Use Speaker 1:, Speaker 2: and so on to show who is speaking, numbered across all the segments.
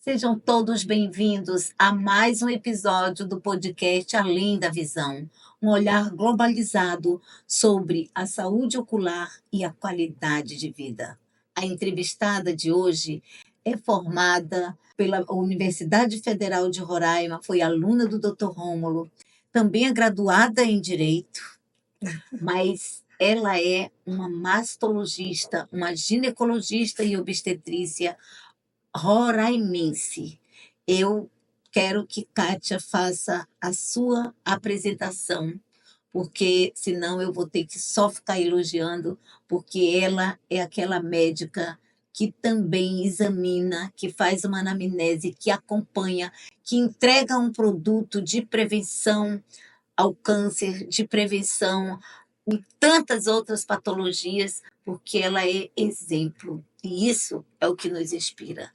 Speaker 1: Sejam todos bem-vindos a mais um episódio do podcast Além da Visão, um olhar globalizado sobre a saúde ocular e a qualidade de vida. A entrevistada de hoje é formada pela Universidade Federal de Roraima, foi aluna do Dr. Rômulo, também é graduada em Direito, mas ela é uma mastologista, uma ginecologista e obstetrícia roraimense. Eu quero que Kátia faça a sua apresentação, porque senão eu vou ter que só ficar elogiando, porque ela é aquela médica que também examina, que faz uma anamnese, que acompanha, que entrega um produto de prevenção ao câncer, de prevenção em tantas outras patologias, porque ela é exemplo. E isso é o que nos inspira.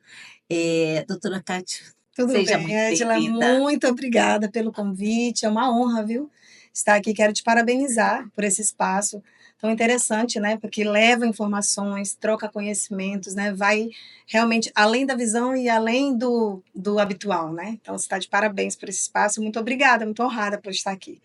Speaker 1: Doutora Kátia,
Speaker 2: Tudo
Speaker 1: seja
Speaker 2: bem,
Speaker 1: muito
Speaker 2: Edila,
Speaker 1: bem-vinda.
Speaker 2: muito obrigada pelo convite, é uma honra, viu, estar aqui. Quero te parabenizar por esse espaço tão interessante, né, porque leva informações, troca conhecimentos, né, vai realmente além da visão e além do habitual, né, então você está de parabéns por esse espaço, muito obrigada, muito honrada por estar aqui.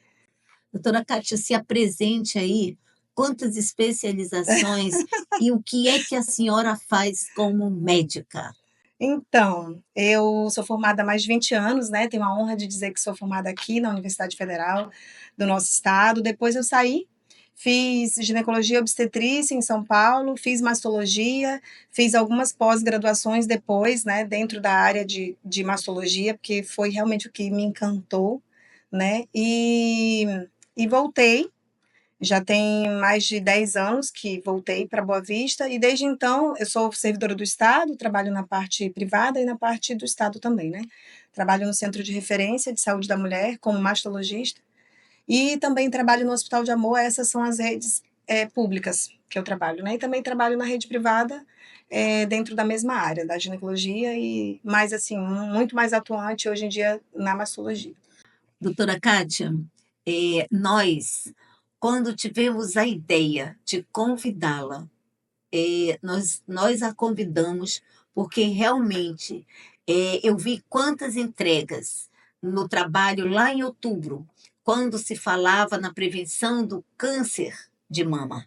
Speaker 1: Doutora Kátia, se apresente aí, quantas especializações e o que é que a senhora faz como médica?
Speaker 2: Então, eu sou formada há mais de 20 anos, né, tenho a honra de dizer que sou formada aqui na Universidade Federal do nosso estado, depois eu saí. Fiz ginecologia e obstetrícia em São Paulo, fiz mastologia, fiz algumas pós-graduações depois, né, dentro da área de mastologia, porque foi realmente o que me encantou, né, e voltei. Já tem mais de 10 anos que voltei para Boa Vista, e desde então eu sou servidora do Estado, trabalho na parte privada e na parte do Estado também, né. Trabalho no Centro de Referência de Saúde da Mulher como mastologista, e também trabalho no Hospital de Amor. Essas são as redes, públicas que eu trabalho, né, e também trabalho na rede privada, dentro da mesma área, da ginecologia e mais, assim, muito mais atuante hoje em dia na mastologia.
Speaker 1: Doutora Kátia, nós, quando tivemos a ideia de convidá-la, nós a convidamos porque realmente eu vi quantas entregas no trabalho lá em outubro, quando se falava na prevenção do câncer de mama,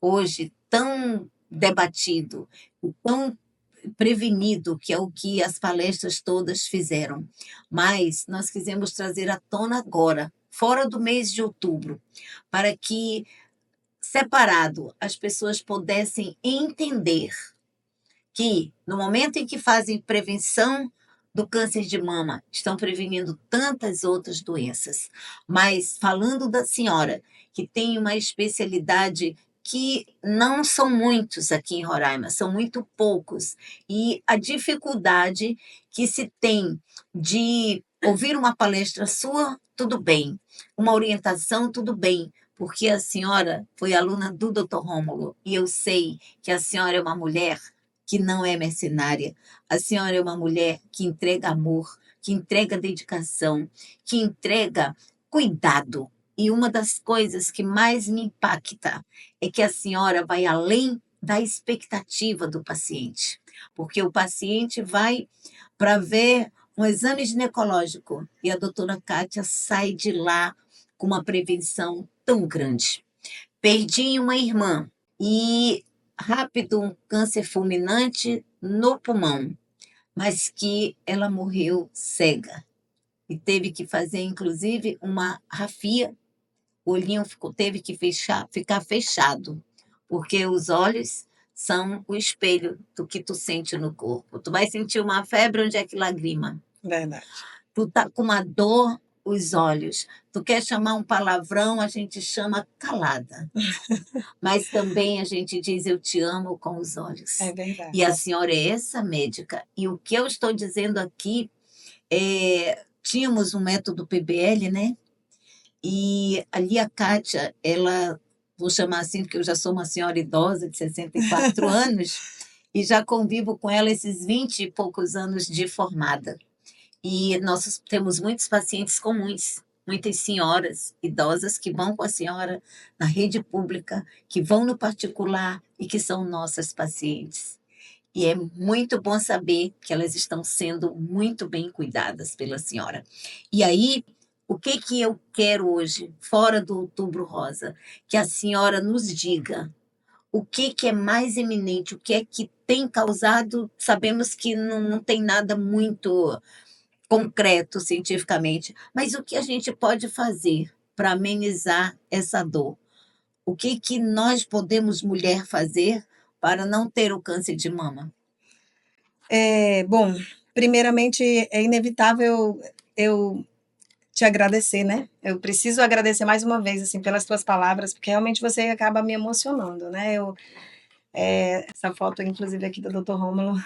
Speaker 1: hoje tão debatido, tão prevenido, que é o que as palestras todas fizeram. Mas nós quisemos trazer à tona agora, fora do mês de outubro, para que separado as pessoas pudessem entender que, no momento em que fazem prevenção do câncer de mama, estão prevenindo tantas outras doenças. Mas, falando da senhora, que tem uma especialidade que não são muitos aqui em Roraima, são muito poucos, e a dificuldade que se tem de ouvir uma palestra sua, tudo bem, uma orientação, tudo bem, porque a senhora foi aluna do Dr. Rômulo, e eu sei que a senhora é uma mulher que não é mercenária. A senhora é uma mulher que entrega amor, que entrega dedicação, que entrega cuidado. E uma das coisas que mais me impacta é que a senhora vai além da expectativa do paciente, porque o paciente vai para ver um exame ginecológico e a doutora Kátia sai de lá com uma prevenção tão grande. Perdi uma irmã e rápido um câncer fulminante no pulmão, mas que ela morreu cega e teve que fazer inclusive uma rafia, o olhinho teve que ficar fechado, porque os olhos são o espelho do que tu sente no corpo. Tu vai sentir uma febre, onde é que lagrima?
Speaker 2: Verdade.
Speaker 1: Tu tá com uma dor, os olhos. Tu quer chamar um palavrão, a gente chama calada. Mas também a gente diz eu te amo com os olhos.
Speaker 2: É verdade.
Speaker 1: E a senhora é essa médica. E o que eu estou dizendo aqui tínhamos um método PBL, né? E ali a Kátia, ela, vou chamar assim porque eu já sou uma senhora idosa de 64 anos e já convivo com ela esses 20 e poucos anos de formada. E nós temos muitos pacientes comuns, muitas senhoras idosas que vão com a senhora na rede pública, que vão no particular e que são nossas pacientes. E é muito bom saber que elas estão sendo muito bem cuidadas pela senhora. E aí, o que que eu quero hoje, fora do Outubro Rosa? Que a senhora nos diga o que que é mais eminente, o que é que tem causado. Sabemos que não tem nada muito concreto cientificamente, mas o que a gente pode fazer para amenizar essa dor? O que que nós podemos, mulher, fazer para não ter o câncer de mama?
Speaker 2: Bom, primeiramente é inevitável eu te agradecer, né? Eu preciso agradecer mais uma vez, assim, pelas tuas palavras, porque realmente você acaba me emocionando, né? Essa foto, inclusive, aqui do Dr. Rômulo,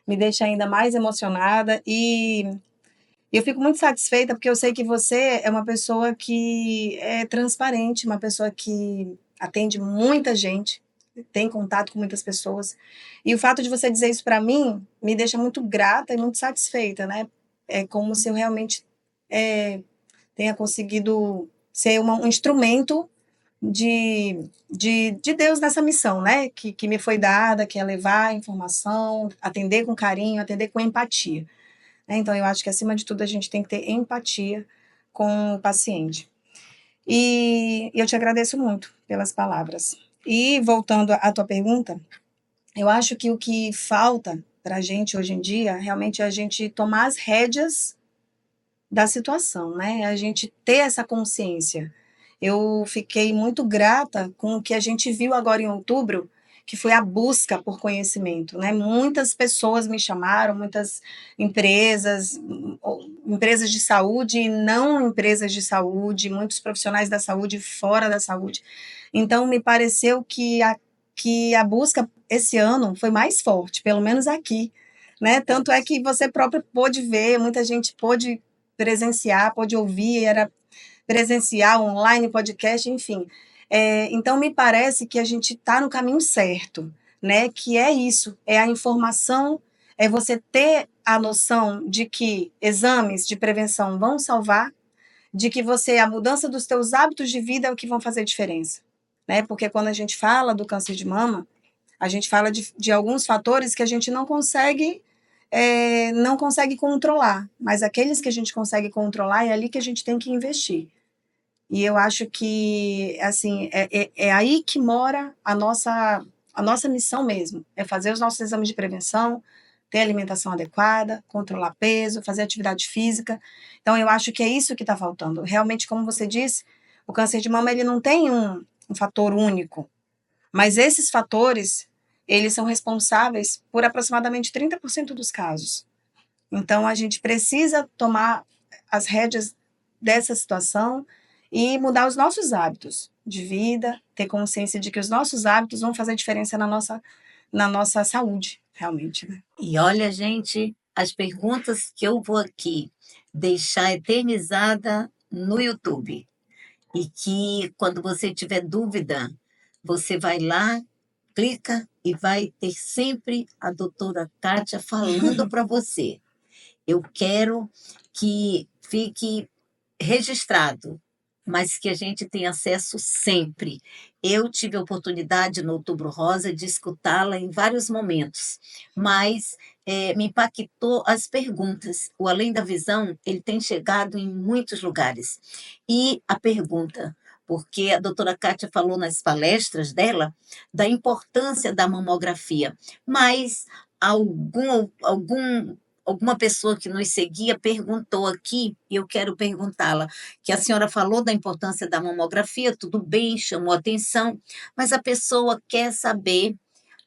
Speaker 2: me deixa ainda mais emocionada e eu fico muito satisfeita porque eu sei que você é uma pessoa que é transparente, uma pessoa que atende muita gente, tem contato com muitas pessoas. E o fato de você dizer isso para mim me deixa muito grata e muito satisfeita, né? É como se eu realmente é, tenha conseguido ser um instrumento de Deus nessa missão, né? Que me foi dada, que é levar a informação, atender com carinho, atender com empatia. Né? Então, eu acho que, acima de tudo, a gente tem que ter empatia com o paciente. E eu te agradeço muito pelas palavras. E, voltando à tua pergunta, eu acho que o que falta para a gente hoje em dia, realmente, é a gente tomar as rédeas da situação, né? A gente ter essa consciência. Eu fiquei muito grata com o que a gente viu agora em outubro, que foi a busca por conhecimento, né? Muitas pessoas me chamaram, muitas empresas, empresas de saúde e não empresas de saúde, muitos profissionais da saúde fora da saúde. Então, me pareceu que a busca esse ano foi mais forte, pelo menos aqui, né? Tanto é que você próprio pôde ver, muita gente pôde presenciar, pôde ouvir, era presencial, online, podcast, enfim. Então, me parece que a gente está no caminho certo, né? Que é isso, é a informação, é você ter a noção de que exames de prevenção vão salvar, de que a mudança dos teus hábitos de vida é o que vão fazer diferença, né? Porque quando a gente fala do câncer de mama, a gente fala de alguns fatores que a gente não consegue controlar, mas aqueles que a gente consegue controlar é ali que a gente tem que investir. E eu acho que, assim, é aí que mora a nossa missão mesmo, é fazer os nossos exames de prevenção, ter alimentação adequada, controlar peso, fazer atividade física. Então, eu acho que é isso que está faltando. Realmente, como você disse, o câncer de mama ele não tem um fator único, mas esses fatores, eles são responsáveis por aproximadamente 30% dos casos. Então, a gente precisa tomar as rédeas dessa situação e mudar os nossos hábitos de vida, ter consciência de que os nossos hábitos vão fazer diferença na nossa saúde, realmente, né?
Speaker 1: E olha, gente, as perguntas que eu vou aqui deixar eternizada no YouTube. E que quando você tiver dúvida, você vai lá, clica e vai ter sempre a doutora Kátia falando para você. Eu quero que fique registrado, mas que a gente tenha acesso sempre. Eu tive a oportunidade no Outubro Rosa de escutá-la em vários momentos, mas me impactou as perguntas. O Além da Visão, ele tem chegado em muitos lugares. E a pergunta, porque a doutora Kátia falou nas palestras dela da importância da mamografia, mas alguma pessoa que nos seguia perguntou aqui, e eu quero perguntá-la, que a senhora falou da importância da mamografia, tudo bem, chamou atenção, mas a pessoa quer saber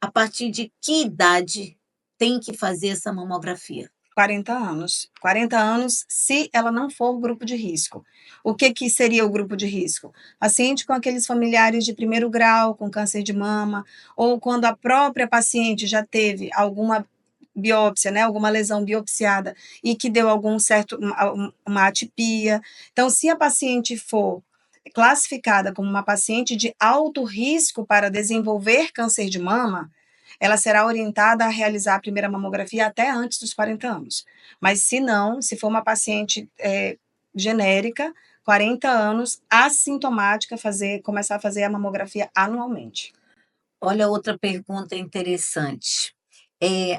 Speaker 1: a partir de que idade tem que fazer essa mamografia.
Speaker 2: 40 anos. 40 anos, se ela não for grupo de risco. O que, que seria o grupo de risco? Paciente com aqueles familiares de primeiro grau, com câncer de mama, ou quando a própria paciente já teve alguma biópsia, né, alguma lesão biopsiada e que deu uma atipia. Então, se a paciente for classificada como uma paciente de alto risco para desenvolver câncer de mama, ela será orientada a realizar a primeira mamografia até antes dos 40 anos. Mas se não, se for uma paciente genérica, 40 anos, assintomática, começar a fazer a mamografia anualmente.
Speaker 1: Olha outra pergunta interessante.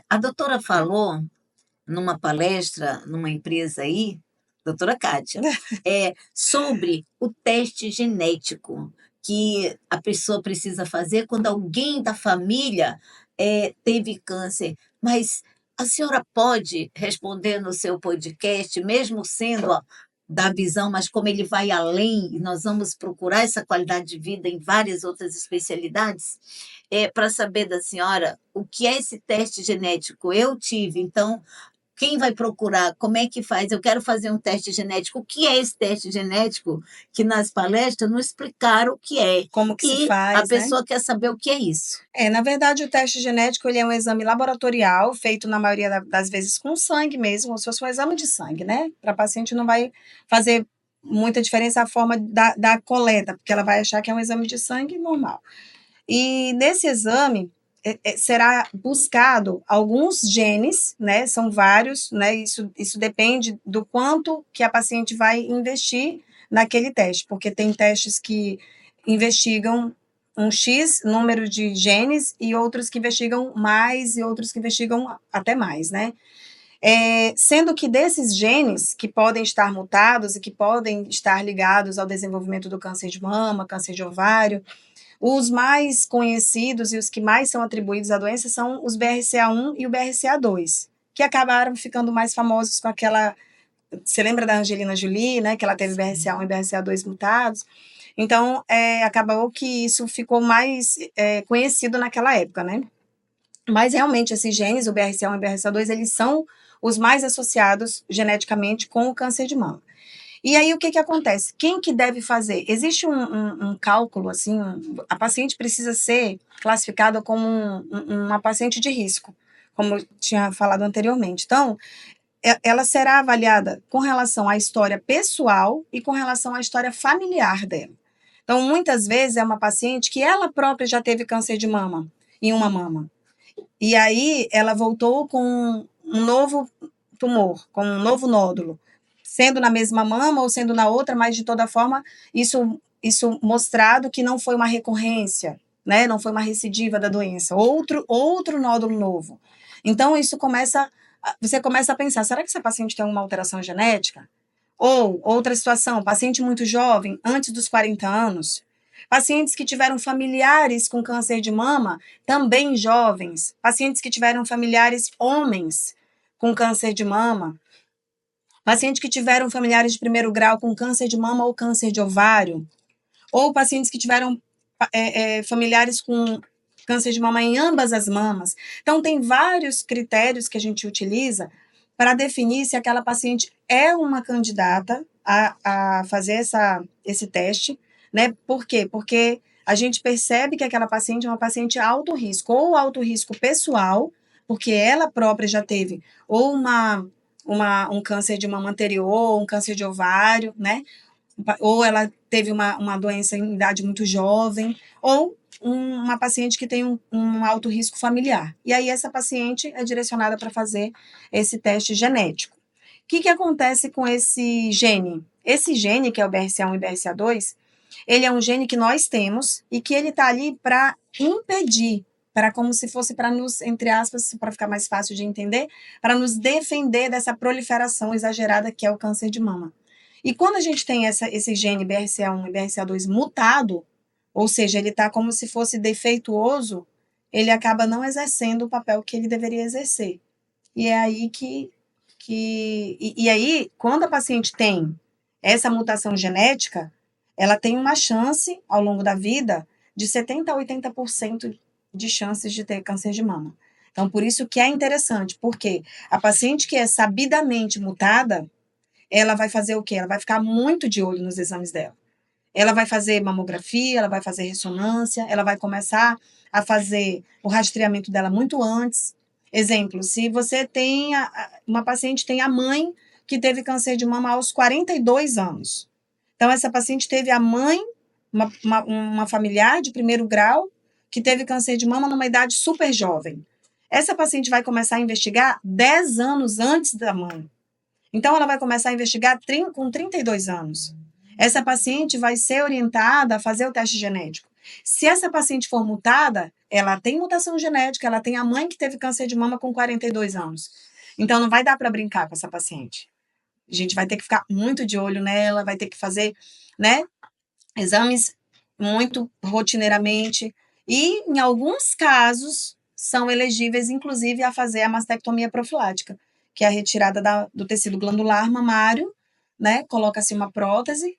Speaker 1: A doutora falou numa palestra, numa empresa aí, doutora Kátia, sobre o teste genético que a pessoa precisa fazer quando alguém da família teve câncer. Mas a senhora pode responder no seu podcast, mesmo sendo da visão, mas como ele vai além, e nós vamos procurar essa qualidade de vida em várias outras especialidades, para saber da senhora o que é esse teste genético. Eu tive, então, quem vai procurar? Como é que faz? Eu quero fazer um teste genético. O que é esse teste genético? Que nas palestras não explicaram o que é.
Speaker 2: Como que se
Speaker 1: E a
Speaker 2: faz, né?
Speaker 1: pessoa quer saber o que é isso.
Speaker 2: Na verdade, o teste genético ele é um exame laboratorial, feito na maioria das vezes com sangue mesmo, como se fosse um exame de sangue, né? Para a paciente não vai fazer muita diferença a forma da coleta, porque ela vai achar que é um exame de sangue normal. E nesse exame será buscado alguns genes, né? São vários, né? Isso depende do quanto que a paciente vai investir naquele teste, porque tem testes que investigam um X número de genes e outros que investigam mais e outros que investigam até mais, né? Sendo que desses genes que podem estar mutados e que podem estar ligados ao desenvolvimento do câncer de mama, câncer de ovário, os mais conhecidos e os que mais são atribuídos à doença são os BRCA1 e o BRCA2, que acabaram ficando mais famosos com aquela... Você lembra da Angelina Jolie, né? Que ela teve BRCA1 e BRCA2 mutados. Então, acabou que isso ficou mais conhecido naquela época, né? Mas, realmente, esses genes, o BRCA1 e o BRCA2, eles são os mais associados geneticamente com o câncer de mama. E aí, o que acontece? Quem que deve fazer? Existe um cálculo, assim, a paciente precisa ser classificada como uma paciente de risco, como eu tinha falado anteriormente. Então, ela será avaliada com relação à história pessoal e com relação à história familiar dela. Então, muitas vezes é uma paciente que ela própria já teve câncer de mama, em uma mama. E aí, ela voltou com um novo tumor, com um novo nódulo, sendo na mesma mama ou sendo na outra, mas de toda forma, isso mostrado que não foi uma recorrência, né? Não foi uma recidiva da doença, outro nódulo novo. Então, você começa a pensar, será que essa paciente tem uma alteração genética? Ou, outra situação, paciente muito jovem, antes dos 40 anos, pacientes que tiveram familiares com câncer de mama, também jovens, pacientes que tiveram familiares homens com câncer de mama, pacientes que tiveram familiares de primeiro grau com câncer de mama ou câncer de ovário, ou pacientes que tiveram familiares com câncer de mama em ambas as mamas. Então, tem vários critérios que a gente utiliza para definir se aquela paciente é uma candidata a fazer esse teste, né? Por quê? Porque a gente percebe que aquela paciente é uma paciente alto risco, ou alto risco pessoal, porque ela própria já teve ou um câncer de mama anterior, um câncer de ovário, né? Ou ela teve uma doença em idade muito jovem, ou uma paciente que tem um alto risco familiar. E aí essa paciente é direcionada para fazer esse teste genético. O que acontece com esse gene? Esse gene, que é o BRCA1 e BRCA2, ele é um gene que nós temos e que ele está ali para impedir, para como se fosse para nos, entre aspas, para ficar mais fácil de entender, para nos defender dessa proliferação exagerada que é o câncer de mama. E quando a gente tem esse gene BRCA1 e BRCA2 mutado, ou seja, ele está como se fosse defeituoso, ele acaba não exercendo o papel que ele deveria exercer. E é aí e aí, quando a paciente tem essa mutação genética, ela tem uma chance, ao longo da vida, de 70% a 80% de chances de ter câncer de mama. Então, por isso que é interessante, porque a paciente que é sabidamente mutada, ela vai fazer o quê? Ela vai ficar muito de olho nos exames dela. Ela vai fazer mamografia, ela vai fazer ressonância, ela vai começar a fazer o rastreamento dela muito antes. Exemplo, se você tem uma paciente tem a mãe que teve câncer de mama aos 42 anos. Então, essa paciente teve a mãe, uma familiar de primeiro grau, que teve câncer de mama numa idade super jovem. Essa paciente vai começar a investigar 10 anos antes da mãe. Então, ela vai começar a investigar com 32 anos. Essa paciente vai ser orientada a fazer o teste genético. Se essa paciente for mutada, ela tem mutação genética, ela tem a mãe que teve câncer de mama com 42 anos. Então, não vai dar para brincar com essa paciente. A gente vai ter que ficar muito de olho nela, vai ter que fazer, né, exames muito rotineiramente. E, em alguns casos, são elegíveis, inclusive, a fazer a mastectomia profilática, que é a retirada do tecido glandular mamário, né? Coloca-se uma prótese.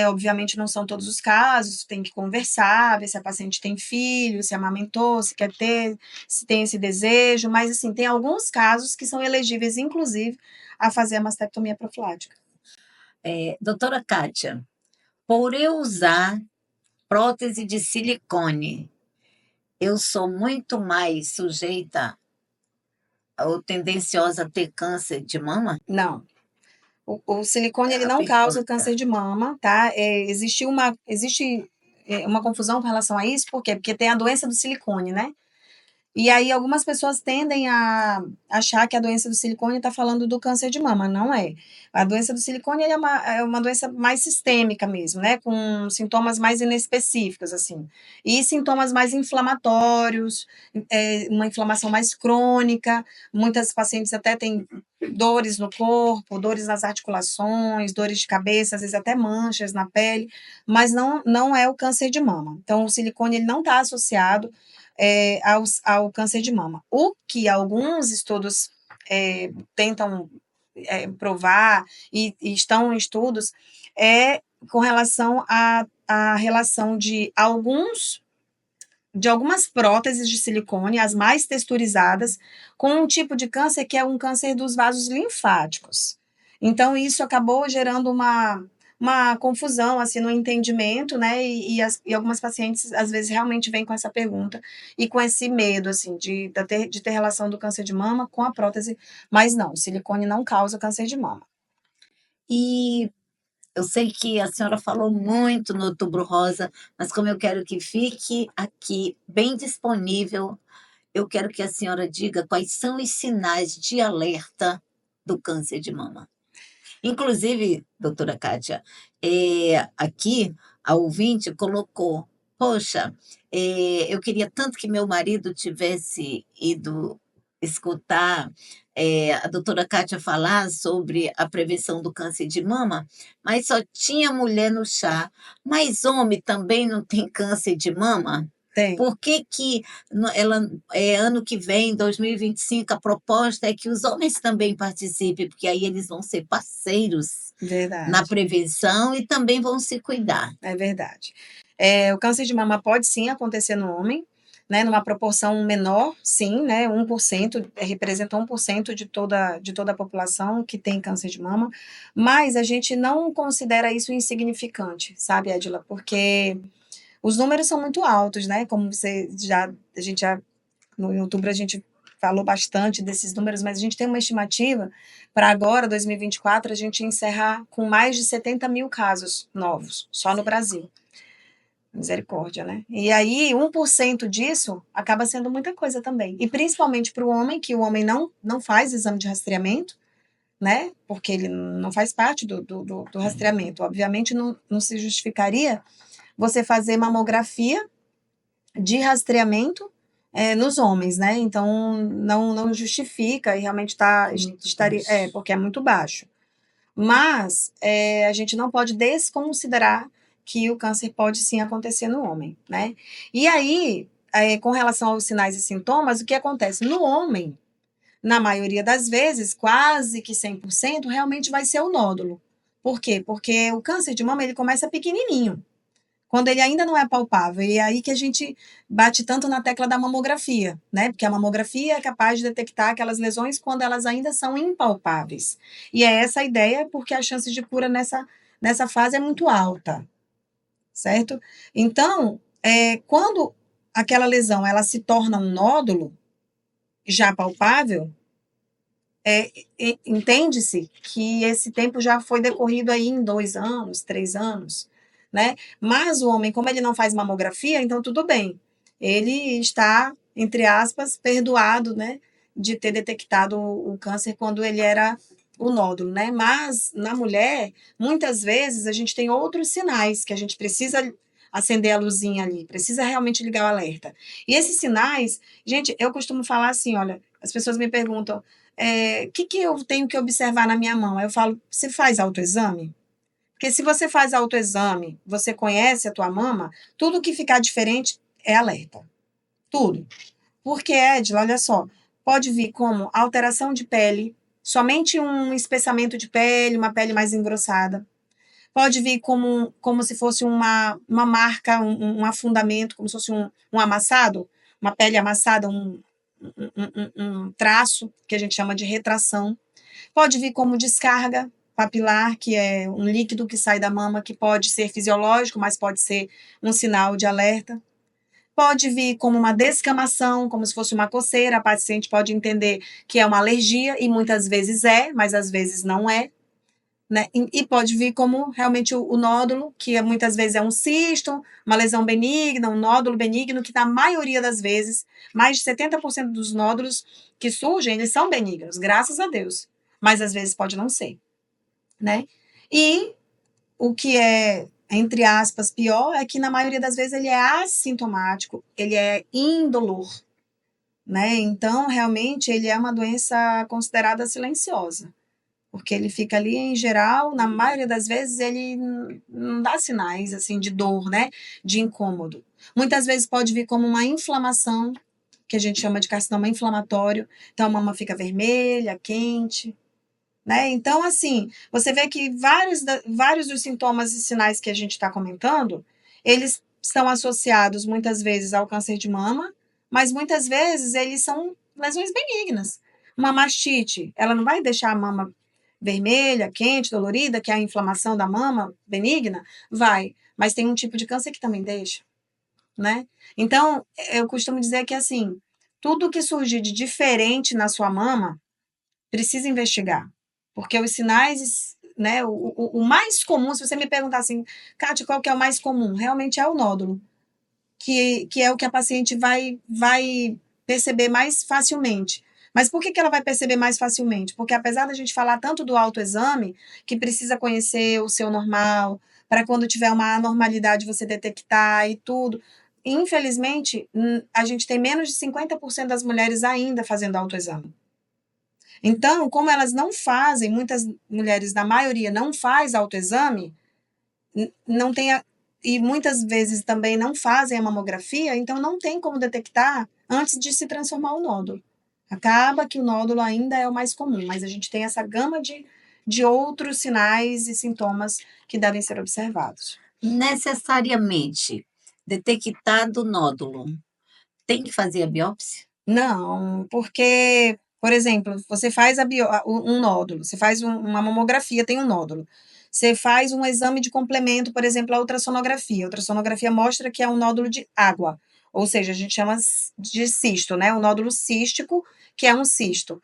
Speaker 2: Obviamente, não são todos os casos, tem que conversar, ver se a paciente tem filho, se amamentou, se quer ter, se tem esse desejo, mas, assim, tem alguns casos que são elegíveis, inclusive, a fazer a mastectomia profilática.
Speaker 1: Doutora Kátia, por eu usar prótese de silicone, eu sou muito mais sujeita ou tendenciosa a ter câncer de mama?
Speaker 2: Não. O silicone ele
Speaker 1: A
Speaker 2: não causa
Speaker 1: pergunta.
Speaker 2: câncer de mama, tá? Existe uma confusão com relação a isso, por quê? Porque tem a doença do silicone, né? E aí algumas pessoas tendem a achar que a doença do silicone está falando do câncer de mama, não é. A doença do silicone é uma doença mais sistêmica mesmo, né, com sintomas mais inespecíficos, assim, e sintomas mais inflamatórios, uma inflamação mais crônica, muitas pacientes até têm dores no corpo, dores nas articulações, dores de cabeça, às vezes até manchas na pele, mas não é o câncer de mama. Então, o silicone ele não está associado ao câncer de mama. O que alguns estudos tentam provar e estão em estudos é com relação à relação de algumas próteses de silicone, as mais texturizadas, com um tipo de câncer que é um câncer dos vasos linfáticos. Então, isso acabou gerando uma confusão, assim, no entendimento, né, e algumas pacientes, às vezes, realmente vêm com essa pergunta e com esse medo, assim, de ter relação do câncer de mama com a prótese, mas não, o silicone não causa câncer de mama.
Speaker 1: E eu sei que a senhora falou muito no Outubro Rosa, mas como eu quero que fique aqui bem disponível, eu quero que a senhora diga quais são os sinais de alerta do câncer de mama. Inclusive, doutora Kátia, aqui a ouvinte colocou: poxa, eu queria tanto que meu marido tivesse ido escutar a doutora Kátia falar sobre a prevenção do câncer de mama, mas só tinha mulher no chá. Mas homem também não tem câncer de mama?
Speaker 2: Tem,
Speaker 1: Por que ela, ano que vem, 2025, a proposta é que os homens também participem, porque aí eles vão ser parceiros na
Speaker 2: verdade.
Speaker 1: prevenção e também vão se cuidar.
Speaker 2: É verdade. O câncer de mama pode sim acontecer no homem, né, numa proporção menor, sim, né, 1%, representa 1% de toda a população que tem câncer de mama, mas a gente não considera isso insignificante, sabe, Edila? Porque os números são muito altos, né, como a gente já, no outubro a gente falou bastante desses números, mas a gente tem uma estimativa para agora, 2024, a gente encerrar com mais de 70 mil casos novos, só no Brasil. Misericórdia, né? E aí, 1% disso acaba sendo muita coisa também. E principalmente para o homem, que o homem não faz exame de rastreamento, né? Porque ele não faz parte do rastreamento. Obviamente, não se justificaria você fazer mamografia de rastreamento nos homens, né? Então, não justifica e realmente estaria. Porque é muito baixo. Mas a gente não pode desconsiderar que o câncer pode sim acontecer no homem, né? E aí, com relação aos sinais e sintomas, o que acontece? No homem, na maioria das vezes, quase que 100%, realmente vai ser o nódulo. Por quê? Porque o câncer de mama, ele começa pequenininho, quando ele ainda não é palpável. E é aí que a gente bate tanto na tecla da mamografia, né? Porque a mamografia é capaz de detectar aquelas lesões quando elas ainda são impalpáveis. E é essa a ideia, porque a chance de cura nessa fase é muito alta, certo? Então, quando aquela lesão ela se torna um nódulo já palpável, entende-se que esse tempo já foi decorrido aí em 2 anos, 3 anos, né? Mas o homem, como ele não faz mamografia, então tudo bem. Ele está, entre aspas, perdoado, né? De ter detectado o câncer quando ele era o nódulo, né? Mas na mulher, muitas vezes a gente tem outros sinais que a gente precisa acender a luzinha ali, precisa realmente ligar o alerta. E esses sinais, gente, eu costumo falar assim, olha, as pessoas me perguntam, o que eu tenho que observar na minha mão? Aí eu falo, você faz autoexame? Porque se você faz autoexame, você conhece a tua mama, tudo que ficar diferente é alerta. Tudo. Porque, Edila, olha só, pode vir como alteração de pele, somente um espessamento de pele, uma pele mais engrossada. Pode vir como se fosse uma marca, um afundamento, como se fosse um amassado, uma pele amassada, um traço, que a gente chama de retração. Pode vir como descarga papilar, que é um líquido que sai da mama, que pode ser fisiológico, mas pode ser um sinal de alerta. Pode vir como uma descamação, como se fosse uma coceira, a paciente pode entender que é uma alergia, e muitas vezes é, mas às vezes não é, né? E pode vir como realmente o nódulo, que muitas vezes é um cisto, uma lesão benigna, um nódulo benigno, que na maioria das vezes, mais de 70% dos nódulos que surgem, eles são benignos, graças a Deus, mas às vezes pode não ser, né? E o que é, entre aspas, pior é que na maioria das vezes ele é assintomático, ele é indolor, né? Então, realmente, ele é uma doença considerada silenciosa, porque ele fica ali, em geral, na maioria das vezes, ele não dá sinais, assim, de dor, né? De incômodo. Muitas vezes pode vir como uma inflamação, que a gente chama de carcinoma inflamatório, então a mama fica vermelha, quente, né? Então, assim, você vê que vários dos sintomas e sinais que a gente está comentando, eles são associados muitas vezes ao câncer de mama, mas muitas vezes eles são lesões benignas. Uma mastite, ela não vai deixar a mama vermelha, quente, dolorida, que é a inflamação da mama benigna? Vai, mas tem um tipo de câncer que também deixa, né? Então, eu costumo dizer que, assim, tudo que surgir de diferente na sua mama, precisa investigar, porque os sinais, né, o mais comum, se você me perguntar assim, Kátia, qual que é o mais comum? Realmente é o nódulo, que é o que a paciente vai perceber mais facilmente. Mas por que ela vai perceber mais facilmente? Porque apesar da gente falar tanto do autoexame, que precisa conhecer o seu normal, para quando tiver uma anormalidade você detectar e tudo, infelizmente, a gente tem menos de 50% das mulheres ainda fazendo autoexame. Então, como elas não fazem, muitas mulheres, na maioria, não faz autoexame, não tem e muitas vezes também não fazem a mamografia, então não tem como detectar antes de se transformar o nódulo. Acaba que o nódulo ainda é o mais comum, mas a gente tem essa gama de outros sinais e sintomas que devem ser observados.
Speaker 1: Necessariamente, detectado o nódulo, tem que fazer a biópsia?
Speaker 2: Não, porque, por exemplo, você faz um nódulo, você faz uma mamografia, tem um nódulo. Você faz um exame de complemento, por exemplo, a ultrassonografia. A ultrassonografia mostra que é um nódulo de água, ou seja, a gente chama de cisto, né? Um nódulo cístico, que é um cisto.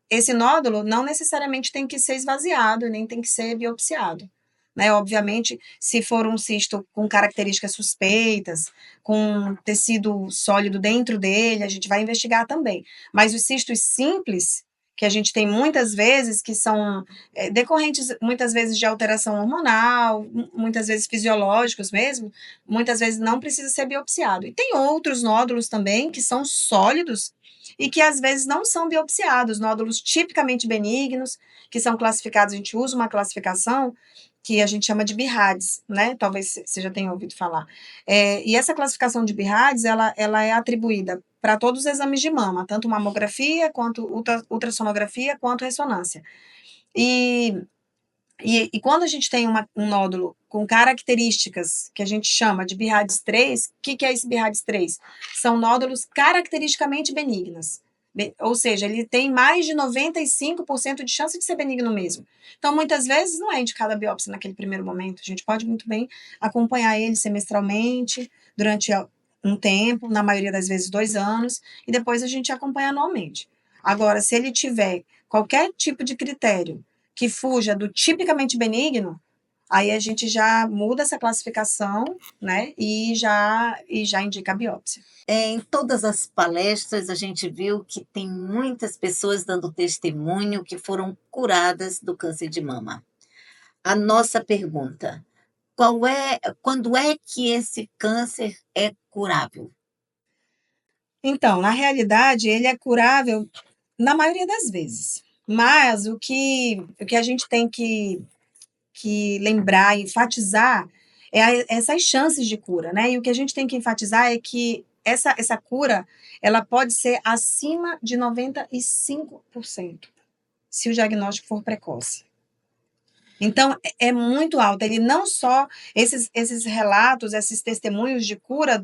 Speaker 2: Esse nódulo não necessariamente tem que ser esvaziado, nem tem que ser biopsiado. Né? Obviamente, se for um cisto com características suspeitas, com tecido sólido dentro dele, a gente vai investigar também. Mas os cistos simples, que a gente tem muitas vezes, que são decorrentes muitas vezes de alteração hormonal, muitas vezes fisiológicos mesmo, muitas vezes não precisa ser biopsiado. E tem outros nódulos também que são sólidos e que às vezes não são biopsiados, nódulos tipicamente benignos, que são classificados, a gente usa uma classificação que a gente chama de BIRADS, né? Talvez você já tenha ouvido falar. E essa classificação de BIRADS, ela é atribuída para todos os exames de mama, tanto mamografia, quanto ultrassonografia, quanto ressonância. E quando a gente tem um nódulo com características que a gente chama de BIRADS 3, o que é esse BIRADS 3? São nódulos caracteristicamente benignas. Ou seja, ele tem mais de 95% de chance de ser benigno mesmo. Então, muitas vezes, não é indicada a biópsia naquele primeiro momento. A gente pode muito bem acompanhar ele semestralmente, durante um tempo, na maioria das vezes 2 anos, e depois a gente acompanha anualmente. Agora, se ele tiver qualquer tipo de critério que fuja do tipicamente benigno, aí a gente já muda essa classificação, né, e já indica a biópsia.
Speaker 1: Em todas as palestras, a gente viu que tem muitas pessoas dando testemunho que foram curadas do câncer de mama. A nossa pergunta: quando é que esse câncer é curável?
Speaker 2: Então, na realidade, ele é curável na maioria das vezes. Mas o que a gente tem que lembrar, enfatizar, essas chances de cura, né? E o que a gente tem que enfatizar é que essa cura, ela pode ser acima de 95%, se o diagnóstico for precoce. Então, é muito alto. Ele não só, esses relatos, esses testemunhos de cura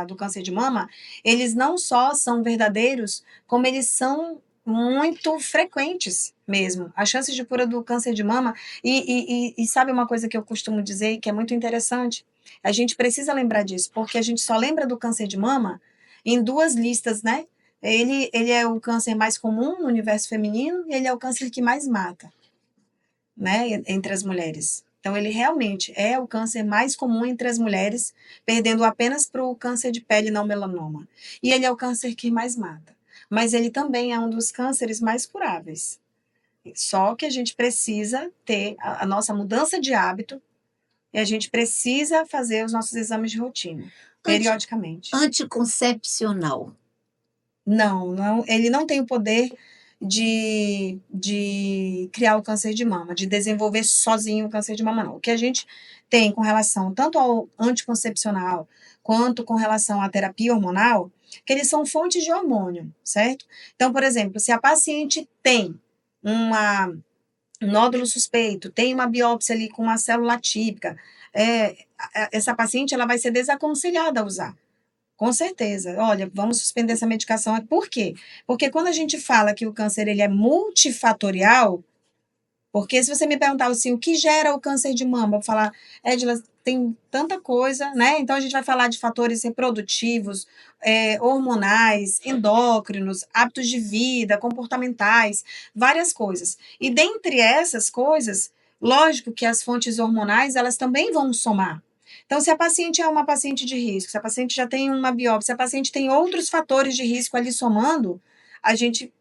Speaker 2: do câncer de mama, eles não só são verdadeiros, como eles são muito frequentes mesmo. As chances de cura do câncer de mama, e sabe uma coisa que eu costumo dizer, que é muito interessante? A gente precisa lembrar disso, porque a gente só lembra do câncer de mama em duas listas, né? Ele é o câncer mais comum no universo feminino e ele é o câncer que mais mata, né, entre as mulheres. Então, ele realmente é o câncer mais comum entre as mulheres, perdendo apenas para o câncer de pele não melanoma. E ele é o câncer que mais mata. Mas ele também é um dos cânceres mais curáveis. Só que a gente precisa ter a nossa mudança de hábito e a gente precisa fazer os nossos exames de rotina,
Speaker 1: Anti
Speaker 2: periodicamente.
Speaker 1: Anticoncepcional.
Speaker 2: Não, ele não tem o poder de criar o câncer de mama, de desenvolver sozinho o câncer de mama, não. O que a gente tem com relação tanto ao anticoncepcional quanto com relação à terapia hormonal, que eles são fontes de hormônio, certo? Então, por exemplo, se a paciente tem uma, um nódulo suspeito, tem uma biópsia ali com uma célula típica, essa paciente ela vai ser desaconselhada a usar. Com certeza. Olha, vamos suspender essa medicação. Por quê? Porque quando a gente fala que o câncer ele é multifatorial, porque se você me perguntar assim, o que gera o câncer de mama, eu vou falar, Edila, tem tanta coisa, né? Então a gente vai falar de fatores reprodutivos, hormonais, endócrinos, hábitos de vida, comportamentais, várias coisas. E dentre essas coisas, lógico que as fontes hormonais, elas também vão somar. Então, se a paciente é uma paciente de risco, se a paciente já tem uma biópsia, se a paciente tem outros fatores de risco ali somando, a gente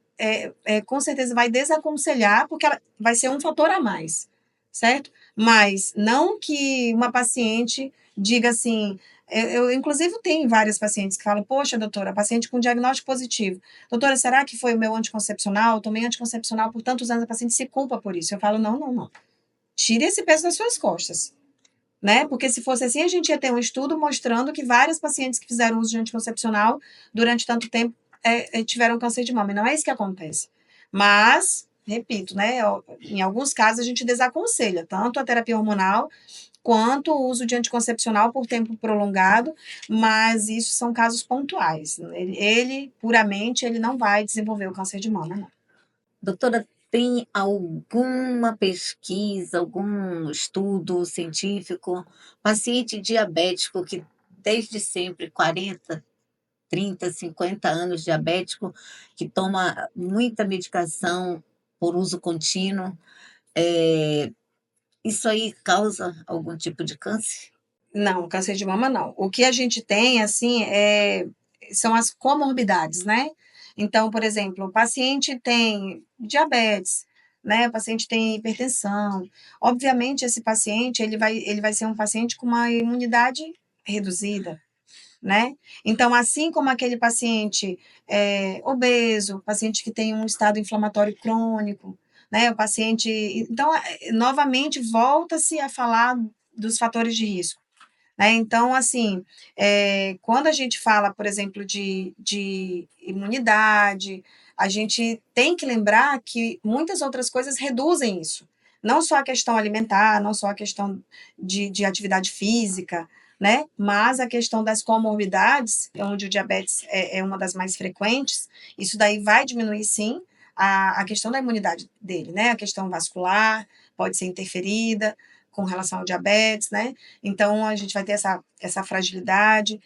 Speaker 2: com certeza vai desaconselhar, porque ela vai ser um fator a mais, certo? Mas não que uma paciente diga assim. Inclusive, tenho várias pacientes que falam: Poxa, doutora, paciente com diagnóstico positivo. Doutora, será que foi o meu anticoncepcional? Eu tomei anticoncepcional por tantos anos, a paciente se culpa por isso. Eu falo: Não, não, não. Tire esse peso das suas costas, né? Porque se fosse assim, a gente ia ter um estudo mostrando que várias pacientes que fizeram uso de anticoncepcional durante tanto tempo tiveram câncer de mama. E não é isso que acontece. Mas, repito, né? Em alguns casos a gente desaconselha tanto a terapia hormonal quanto o uso de anticoncepcional por tempo prolongado, mas isso são casos pontuais. Ele puramente, ele não vai desenvolver o câncer de mama, não.
Speaker 1: Doutora, tem alguma pesquisa, algum estudo científico, paciente diabético que desde sempre, 40, 30, 50 anos diabético, que toma muita medicação por uso contínuo, eh, isso aí causa algum tipo de câncer?
Speaker 2: Não, câncer de mama não. O que a gente tem, assim, são as comorbidades, né? Então, por exemplo, o paciente tem diabetes, né? O paciente tem hipertensão. Obviamente, esse paciente, ele vai ser um paciente com uma imunidade reduzida, né? Então, assim como aquele paciente obeso, paciente que tem um estado inflamatório crônico, né? O paciente... Então, novamente, volta-se a falar dos fatores de risco, né? Então, assim, quando a gente fala, por exemplo, de imunidade, a gente tem que lembrar que muitas outras coisas reduzem isso. Não só a questão alimentar, não só a questão de atividade física, né? Mas a questão das comorbidades, onde o diabetes é uma das mais frequentes, isso daí vai diminuir, sim, a questão da imunidade dele, né? A questão vascular pode ser interferida com relação ao diabetes, né? Então, a gente vai ter essa fragilidade.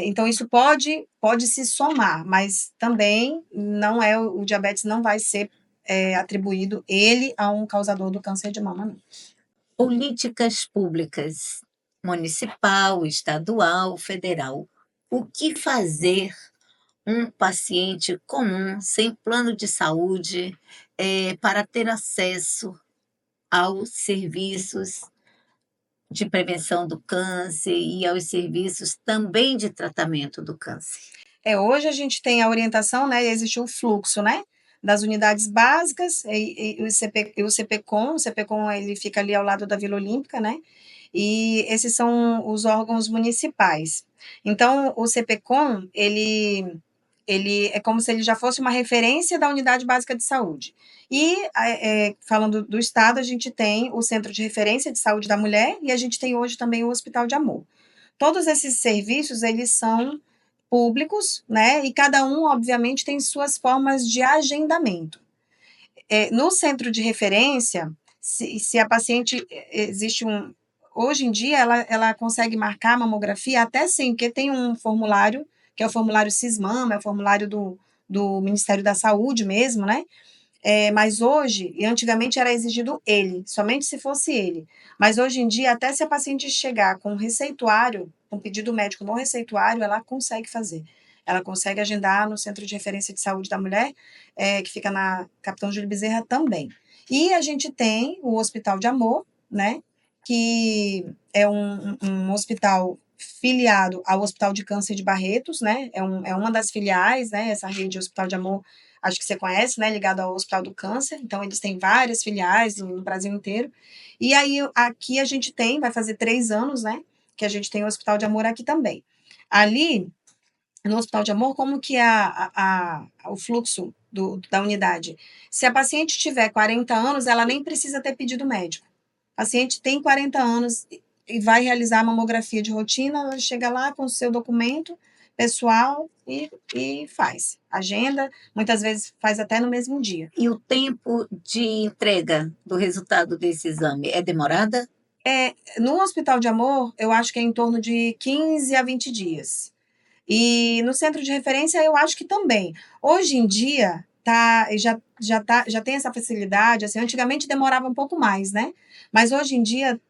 Speaker 2: Então, isso pode se somar, mas também não o diabetes não vai ser atribuído ele a um causador do câncer de mama, não.
Speaker 1: Políticas públicas, municipal, estadual, federal. O que fazer um paciente comum, sem plano de saúde, para ter acesso aos serviços de prevenção do câncer e aos serviços também de tratamento do câncer?
Speaker 2: Hoje a gente tem a orientação, né, existe o fluxo, né, das unidades básicas e o CPCOM. O CPCOM ele fica ali ao lado da Vila Olímpica, né, e esses são os órgãos municipais. Então, o CPCOM, ele é como se ele já fosse uma referência da unidade básica de saúde. E, falando do estado, a gente tem o Centro de Referência de Saúde da Mulher e a gente tem hoje também o Hospital de Amor. Todos esses serviços, eles são públicos, né? E cada um, obviamente, tem suas formas de agendamento. No centro de referência, se a paciente existe um. Hoje em dia, ela consegue marcar a mamografia até sim, porque tem um formulário, que é o formulário Cismama, é o formulário do Ministério da Saúde mesmo, né? Mas hoje, e antigamente era exigido ele, somente se fosse ele. Mas hoje em dia, até se a paciente chegar com um receituário, um pedido médico no receituário, ela consegue fazer. Ela consegue agendar no Centro de Referência de Saúde da Mulher, que fica na Capitão Júlio Bezerra também. E a gente tem o Hospital de Amor, né, que é um hospital filiado ao Hospital de Câncer de Barretos, né, é uma das filiais, né, essa rede de Hospital de Amor, acho que você conhece, né, ligado ao Hospital do Câncer. Então, eles têm várias filiais no Brasil inteiro. E aí, aqui a gente tem, vai fazer 3 anos, né, que a gente tem o Hospital de Amor aqui também. Ali, no Hospital de Amor, como que é o fluxo da unidade? Se a paciente tiver 40 anos, ela nem precisa ter pedido médico. A paciente tem 40 anos e vai realizar a mamografia de rotina, ela chega lá com o seu documento pessoal e faz. Agenda, muitas vezes faz até no mesmo dia.
Speaker 1: E o tempo de entrega do resultado desse exame é demorada?
Speaker 2: No Hospital de Amor, eu acho que é em torno de 15 a 20 dias. E no centro de referência, eu acho que também. Hoje em dia, já tem essa facilidade, assim, antigamente demorava um pouco mais, né? Mas hoje em dia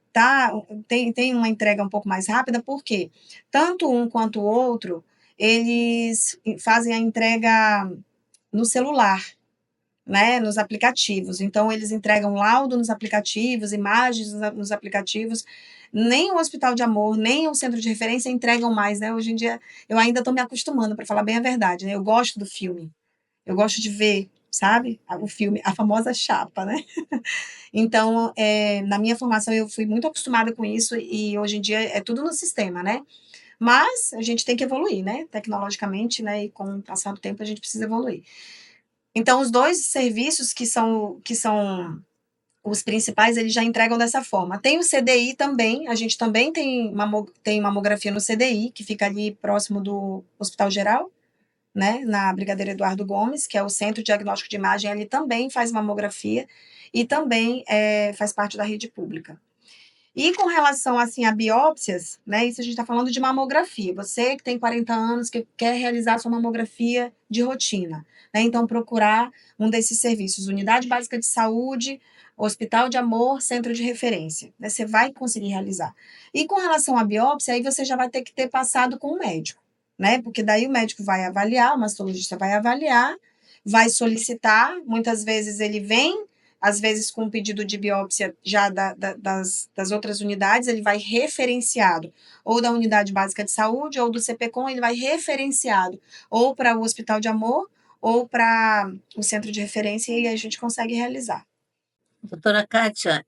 Speaker 2: tem uma entrega um pouco mais rápida, porque tanto um quanto o outro, eles fazem a entrega no celular, né, nos aplicativos. Então, eles entregam laudo nos aplicativos, imagens nos aplicativos. Nem o Hospital de Amor, nem o Centro de Referência entregam mais, né? Hoje em dia, eu ainda estou me acostumando, para falar bem a verdade, né? Eu gosto do filme, eu gosto de ver, sabe? O filme, a famosa chapa, né? Então, na minha formação, eu fui muito acostumada com isso e hoje em dia é tudo no sistema, né? Mas a gente tem que evoluir, né? Tecnologicamente, né? E com o passar do tempo, a gente precisa evoluir. Então, os dois serviços que são os principais, eles já entregam dessa forma. Tem o CDI também, a gente também tem mamografia no CDI, que fica ali próximo do Hospital Geral, né, na Brigadeiro Eduardo Gomes, que é o Centro Diagnóstico de Imagem, ele também faz mamografia e também faz parte da rede pública. E com relação, assim, a biópsias, né, isso a gente está falando de mamografia. Você que tem 40 anos, que quer realizar sua mamografia de rotina, né, então procurar um desses serviços, Unidade Básica de Saúde, Hospital de Amor, Centro de Referência, né, você vai conseguir realizar. E com relação à biópsia, aí você já vai ter que ter passado com o médico, né, porque daí o médico vai avaliar, o mastologista vai avaliar, vai solicitar, muitas vezes ele vem, às vezes com um pedido de biópsia já das outras unidades, ele vai referenciado, ou da unidade básica de saúde, ou do CPCOM, ele vai referenciado, ou para o Hospital de Amor, ou para o centro de referência, e a gente consegue realizar.
Speaker 1: Doutora Kátia,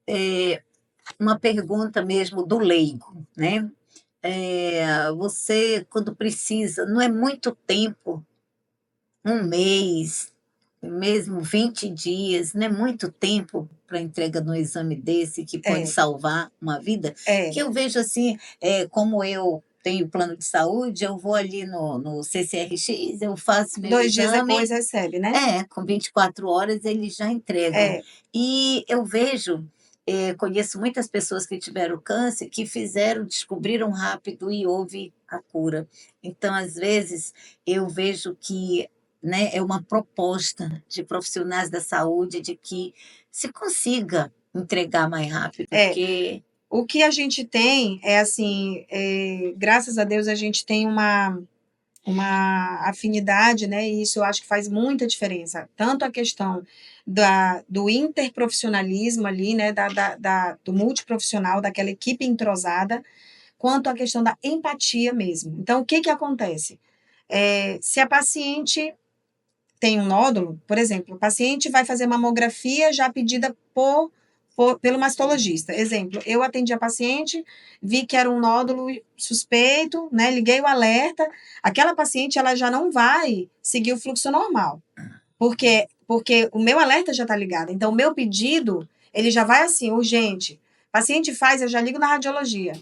Speaker 1: uma pergunta mesmo do leigo, né? Você, quando precisa, não é muito tempo, um mês, mesmo 20 dias, não é muito tempo para entrega de um exame desse que pode
Speaker 2: É,
Speaker 1: salvar uma vida? Que
Speaker 2: é.
Speaker 1: eu vejo assim, como eu tenho plano de saúde, eu vou ali no CCRX, eu faço meu
Speaker 2: 2 dias depois
Speaker 1: exame,
Speaker 2: recebe, né?
Speaker 1: com 24 horas eles já entregam.
Speaker 2: É,
Speaker 1: E eu vejo, conheço muitas pessoas que tiveram câncer, que descobriram rápido e houve a cura. Então, às vezes, eu vejo que, né, é uma proposta de profissionais da saúde de que se consiga entregar mais rápido,
Speaker 2: é.
Speaker 1: porque
Speaker 2: O que a gente tem é assim, graças a Deus a gente tem uma afinidade, né? E isso eu acho que faz muita diferença. Tanto a questão do interprofissionalismo ali, né? Do multiprofissional, daquela equipe entrosada, quanto a questão da empatia mesmo. Então, o que que acontece? Se a paciente tem um nódulo, por exemplo, o paciente vai fazer mamografia já pedida pelo mastologista. Exemplo, eu atendi a paciente, vi que era um nódulo suspeito, né? Liguei o alerta. Aquela paciente ela já não vai seguir o fluxo normal, porque o meu alerta já está ligado. Então, o meu pedido ele já vai assim, urgente. Paciente faz, eu já ligo na radiologia.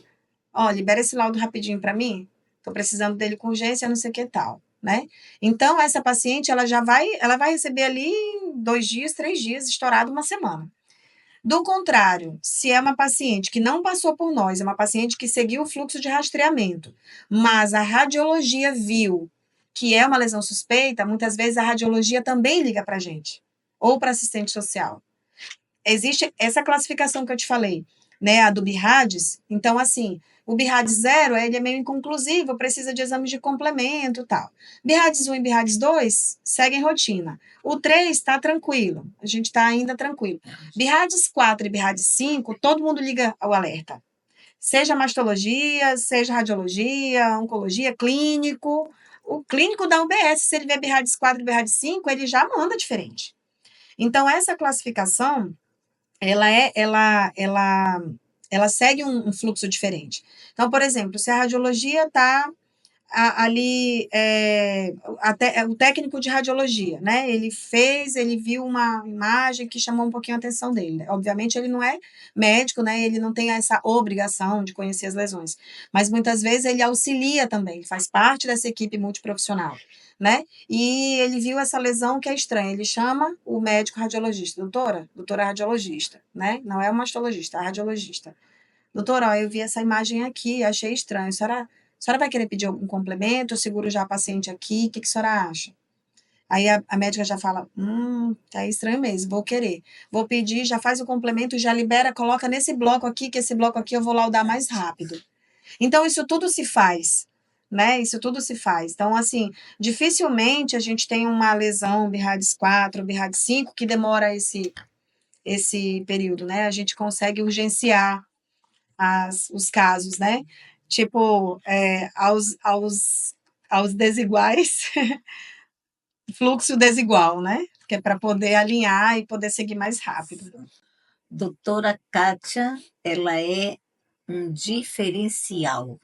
Speaker 2: Ó, libera esse laudo rapidinho para mim. Estou precisando dele com urgência, não sei o que tal, né? Então, essa paciente, ela vai receber ali 2 dias, 3 dias, estourado uma semana. Do contrário, se é uma paciente que não passou por nós, é uma paciente que seguiu o fluxo de rastreamento, mas a radiologia viu que é uma lesão suspeita, muitas vezes a radiologia também liga para a gente, ou para assistente social. Existe essa classificação que eu te falei, né, a do BIRADS. Então, assim, o BIRADS 0, ele é meio inconclusivo, precisa de exames de complemento e tal. BIRADS 1 e BIRADS 2 seguem rotina. O 3 está tranquilo, a gente está ainda tranquilo. BIRADS 4 e BIRADS 5, todo mundo liga ao alerta. Seja mastologia, seja radiologia, oncologia, clínico. O clínico da UBS, se ele vê BIRADS 4 e BIRADS 5, ele já manda diferente. Então, essa classificação ela segue um fluxo diferente. Então, por exemplo, se a radiologia está ali, o técnico de radiologia, né? Ele viu uma imagem que chamou um pouquinho a atenção dele. Obviamente, ele não é médico, né? Ele não tem essa obrigação de conhecer as lesões, mas muitas vezes ele auxilia também, ele faz parte dessa equipe multiprofissional, né? E ele viu essa lesão que é estranha. Ele chama o médico radiologista, doutora radiologista, né? Não é o mastologista, é a radiologista. Doutora, ó, eu vi essa imagem aqui, achei estranho. A senhora vai querer pedir algum complemento? Eu seguro já a paciente aqui, o que a senhora acha? Aí a médica já fala, tá estranho mesmo, vou querer. Vou pedir, já faz o complemento, já libera, coloca nesse bloco aqui, que esse bloco aqui eu vou laudar mais rápido. Então, isso tudo se faz, né? Isso tudo se faz. Então, assim, dificilmente a gente tem uma lesão BIRADS 4, BIRADS 5, que demora esse período, né? A gente consegue urgenciar os casos, né? Tipo, aos desiguais, fluxo desigual, né? Que é para poder alinhar e poder seguir mais rápido.
Speaker 1: Doutora Kátia, ela é um diferencial.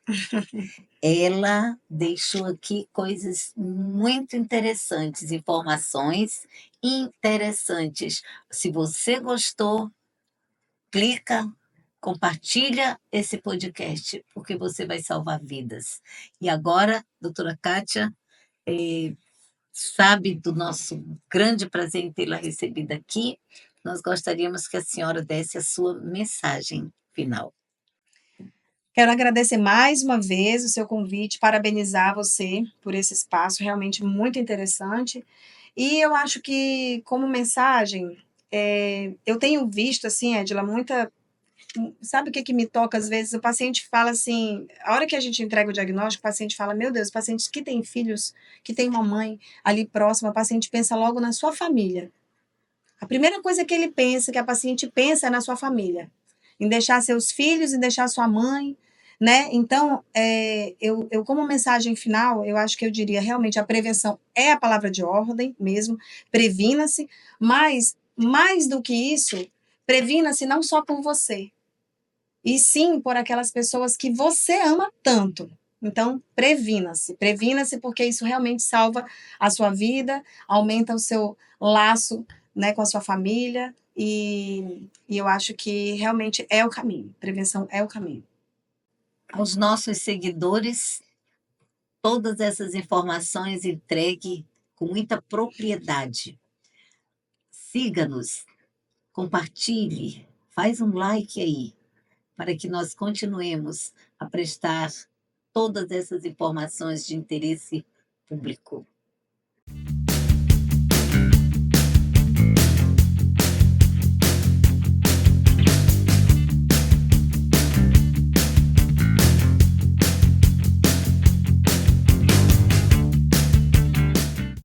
Speaker 1: Ela deixou aqui coisas muito interessantes, informações interessantes. Se você gostou, clica, compartilha esse podcast, porque você vai salvar vidas. E agora, doutora Kátia, sabe do nosso grande prazer em tê-la recebida aqui. Nós gostaríamos que a senhora desse a sua mensagem final.
Speaker 2: Quero agradecer mais uma vez o seu convite, parabenizar você por esse espaço realmente muito interessante. E eu acho que, como mensagem, eu tenho visto, assim, Edila, muita. Sabe o que me toca às vezes? O paciente fala assim, a hora que a gente entrega o diagnóstico, o paciente fala, meu Deus, pacientes que têm filhos, que têm uma mãe ali próxima, o paciente pensa logo na sua família. A primeira coisa que ele pensa, que a paciente pensa é na sua família, em deixar seus filhos, em deixar sua mãe, né? Então, eu como mensagem final, eu acho que eu diria realmente a prevenção é a palavra de ordem mesmo, previna-se, mas mais do que isso, previna-se não só por você, e sim por aquelas pessoas que você ama tanto. Então, previna-se, porque isso realmente salva a sua vida, aumenta o seu laço, né, com a sua família, e eu acho que realmente é o caminho. Prevenção é o caminho.
Speaker 1: Aos nossos seguidores, todas essas informações entregue com muita propriedade. Siga-nos, compartilhe, faz um like aí, para que nós continuemos a prestar todas essas informações de interesse público.